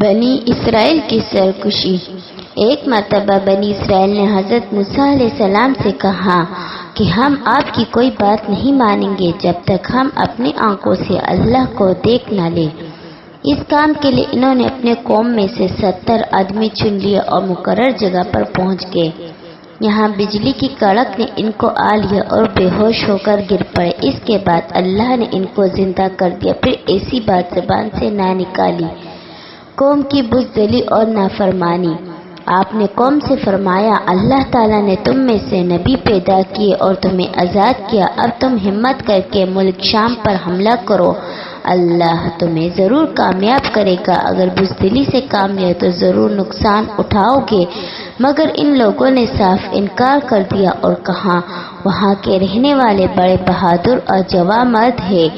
بنی اسرائیل کی سرکشی۔ ایک مرتبہ بنی اسرائیل نے حضرت موسیٰ علیہ السلام سے کہا کہ ہم آپ کی کوئی بات نہیں مانیں گے جب تک ہم اپنی آنکھوں سے اللہ کو دیکھ نہ لیں۔ اس کام کے لیے انہوں نے اپنے قوم میں سے 70 آدمی چن لیے اور مقرر جگہ پر پہنچ گئے۔ یہاں بجلی کی کڑک نے ان کو آ لیا اور بے ہوش ہو کر گر پڑے۔ اس کے بعد اللہ نے ان کو زندہ کر دیا، پھر ایسی بات زبان سے نہ نکالی، قوم کی بزدلی اور نافرمانی۔ آپ نے قوم سے فرمایا، اللہ تعالیٰ نے تم میں سے نبی پیدا کیے اور تمہیں آزاد کیا، اب تم ہمت کر کے ملک شام پر حملہ کرو، اللہ تمہیں ضرور کامیاب کرے گا۔ اگر بزدلی سے کام لیا تو ضرور نقصان اٹھاؤ گے۔ مگر ان لوگوں نے صاف انکار کر دیا اور کہا، وہاں کے رہنے والے بڑے بہادر اور جوان مرد ہیں،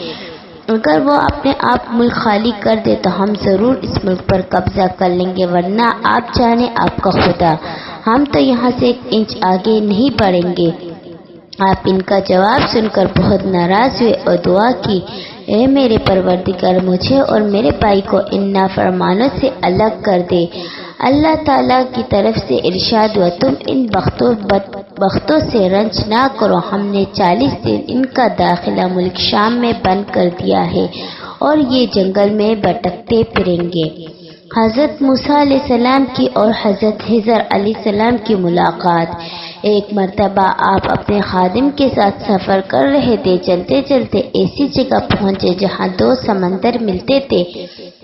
اگر وہ اپنے آپ ملک خالی کر دے تو ہم ضرور اس ملک پر قبضہ کر لیں گے، ورنہ آپ جانے آپ کا خدا، ہم تو یہاں سے 1 انچ آگے نہیں بڑھیں گے۔ آپ ان کا جواب سن کر بہت ناراض ہوئے اور دعا کی، اے میرے پروردگار، مجھے اور میرے بھائی کو ان نافرمانوں سے الگ کر دے۔ اللہ تعالیٰ کی طرف سے ارشاد ہوا، تم ان بدبختوں سے رنج نہ کرو، ہم نے 40 دن ان کا داخلہ ملک شام میں بند کر دیا ہے اور یہ جنگل میں بھٹکتے پھریں گے۔ حضرت موسیٰ علیہ السلام کی اور حضرت خضر علیہ السلام کی ملاقات۔ ایک مرتبہ آپ اپنے خادم کے ساتھ سفر کر رہے تھے، چلتے چلتے ایسی جگہ پہنچے جہاں 2 سمندر ملتے تھے۔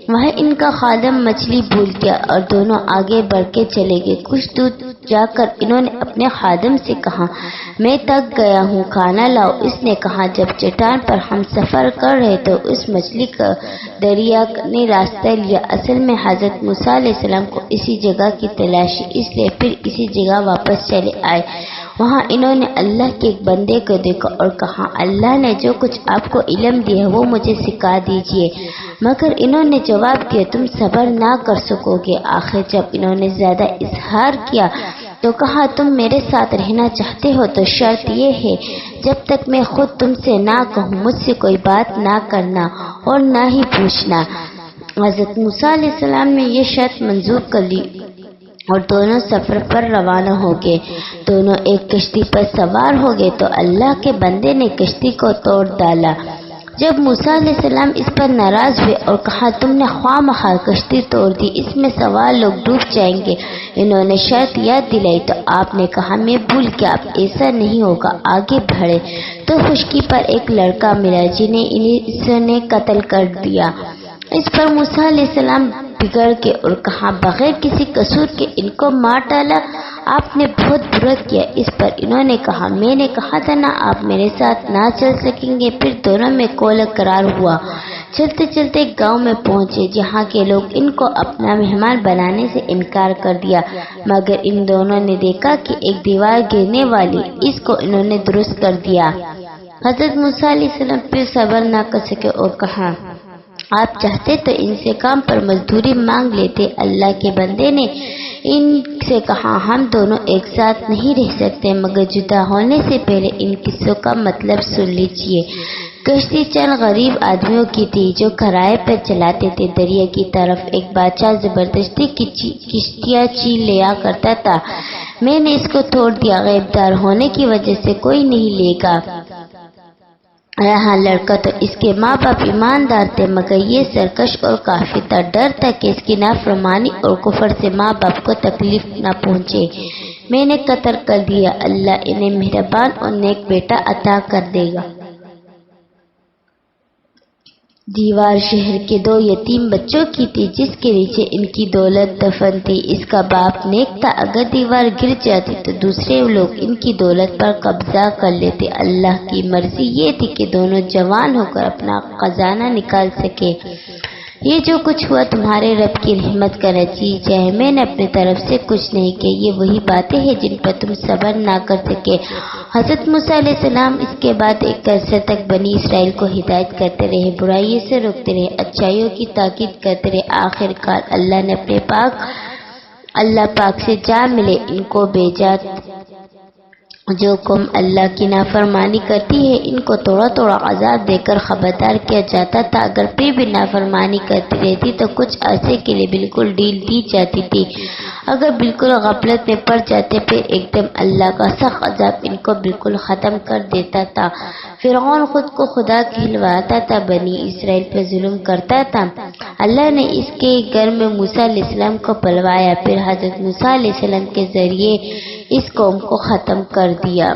وہاں ان کا خادم مچھلی بھول گیا اور دونوں آگے بڑھ کے چلے گئے۔ کچھ دور جا کر انہوں نے اپنے خادم سے کہا، میں تک گیا ہوں، کھانا لاؤ۔ اس نے کہا، جب چٹان پر ہم سفر کر رہے تو اس مچھلی کا دریا نے راستہ لیا۔ اصل میں حضرت موسیٰ علیہ السلام کو اسی جگہ کی تلاشی، اس لیے پھر اسی جگہ واپس چلے آئے۔ وہاں انہوں نے اللہ کے ایک بندے کو دیکھا اور کہا، اللہ نے جو کچھ آپ کو علم دیا وہ مجھے سکھا دیجیے۔ مگر انہوں نے جواب دیا، تم صبر نہ کر سکو گے۔ آخر جب انہوں نے زیادہ اظہار کیا تو کہا، تم میرے ساتھ رہنا چاہتے ہو تو شرط یہ ہے، جب تک میں خود تم سے نہ کہوں مجھ سے کوئی بات نہ کرنا اور نہ ہی پوچھنا۔ حضرت موسیٰ علیہ السلام نے یہ شرط منظور کر لی اور دونوں سفر پر روانہ ہو گئے۔ دونوں ایک کشتی پر سوار ہو گئے تو اللہ کے بندے نے کشتی کو توڑ ڈالا۔ جب موسیٰ علیہ السلام اس پر ناراض ہوئے اور کہا، تم نے خواہ مخواہ کشتی توڑ دی، اس میں سوار لوگ ڈوب جائیں گے۔ انہوں نے شرط یاد دلائی تو آپ نے کہا، میں بھول گیا، اب ایسا نہیں ہوگا۔ آگے بڑھے تو خشکی پر ایک لڑکا ملا جنہیں اس نے قتل کر دیا۔ اس پر موسیٰ علیہ السلام بگڑ گئے اور کہا، بغیر کسی قصور کے ان کو مار ڈالا، آپ نے بہت برا کیا۔ اس پر انہوں نے کہا، میں نے کہا تھا نا آپ میرے ساتھ نہ چل سکیں گے۔ پھر دونوں میں قول قرار ہوا۔ چلتے چلتے ایک گاؤں میں پہنچے جہاں کے لوگ ان کو اپنا مہمان بنانے سے انکار کر دیا، مگر ان دونوں نے دیکھا کہ ایک دیوار گرنے والی، اس کو انہوں نے درست کر دیا۔ حضرت موسیٰ علیہ السلام پھر صبر نہ کر سکے اور کہا، آپ چاہتے تو ان سے کام پر مزدوری مانگ لیتے۔ اللہ کے بندے نے ان سے کہا، ہم دونوں ایک ساتھ نہیں رہ سکتے، مگر جدا ہونے سے پہلے ان قصوں کا مطلب سن لیجیے۔ کشتی چند غریب آدمیوں کی تھی جو کرائے پر چلاتے تھے۔ دریا کی طرف ایک بادشاہ زبردستی کشتیاں چھین لیا کرتا تھا، میں نے اس کو توڑ دیا، غیبدار ہونے کی وجہ سے کوئی نہیں لے گا۔ یہاں لڑکا تو اس کے ماں باپ ایماندار تھے، مگر یہ سرکش اور کافر تھا، ڈر تھا کہ اس کی نافرمانی اور کفر سے ماں باپ کو تکلیف نہ پہنچے۔ میں نے قتل کر دیا، اللہ انہیں مہربان اور نیک بیٹا عطا کر دے گا۔ دیوار شہر کے 2 یتیم بچوں کی تھی جس کے نیچے ان کی دولت دفن تھی۔ اس کا باپ نیک تھا، اگر دیوار گر جاتی تو دوسرے لوگ ان کی دولت پر قبضہ کر لیتے۔ اللہ کی مرضی یہ تھی کہ دونوں جوان ہو کر اپنا خزانہ نکال سکے۔ یہ جو کچھ ہوا تمہارے رب کی رحمت کا نتیجہ ہے، میں نے اپنی طرف سے کچھ نہیں کیا۔ یہ وہی باتیں ہیں جن پر تم صبر نہ کر سکے۔ حضرت موسیٰ علیہ السلام اس کے بعد ایک عرصے تک بنی اسرائیل کو ہدایت کرتے رہے، برائی سے روکتے رہے، اچھائیوں کی تاکید کرتے رہے۔ آخر کار اللہ نے اپنے اللہ پاک سے جا ملے، ان کو بھیجا جو قوم اللہ کی نافرمانی کرتی ہے ان کو تھوڑا تھوڑا عذاب دے کر خبردار کیا جاتا تھا، اگر پھر بھی نافرمانی کرتی رہتی تو کچھ عرصے کے لیے بالکل ڈھیل دی جاتی تھی، اگر بالکل غفلت میں پڑ جاتے پھر ایک دم اللہ کا سخت عذاب ان کو بالکل ختم کر دیتا تھا۔ فرعون خود کو خدا کہلواتا تھا، بنی اسرائیل پہ ظلم کرتا تھا۔ اللہ نے اس کے گھر میں موسیٰ علیہ السلام کو پلوایا، پھر حضرت موسیٰ علیہ السلام کے ذریعے اس قوم کو ختم کر دیا۔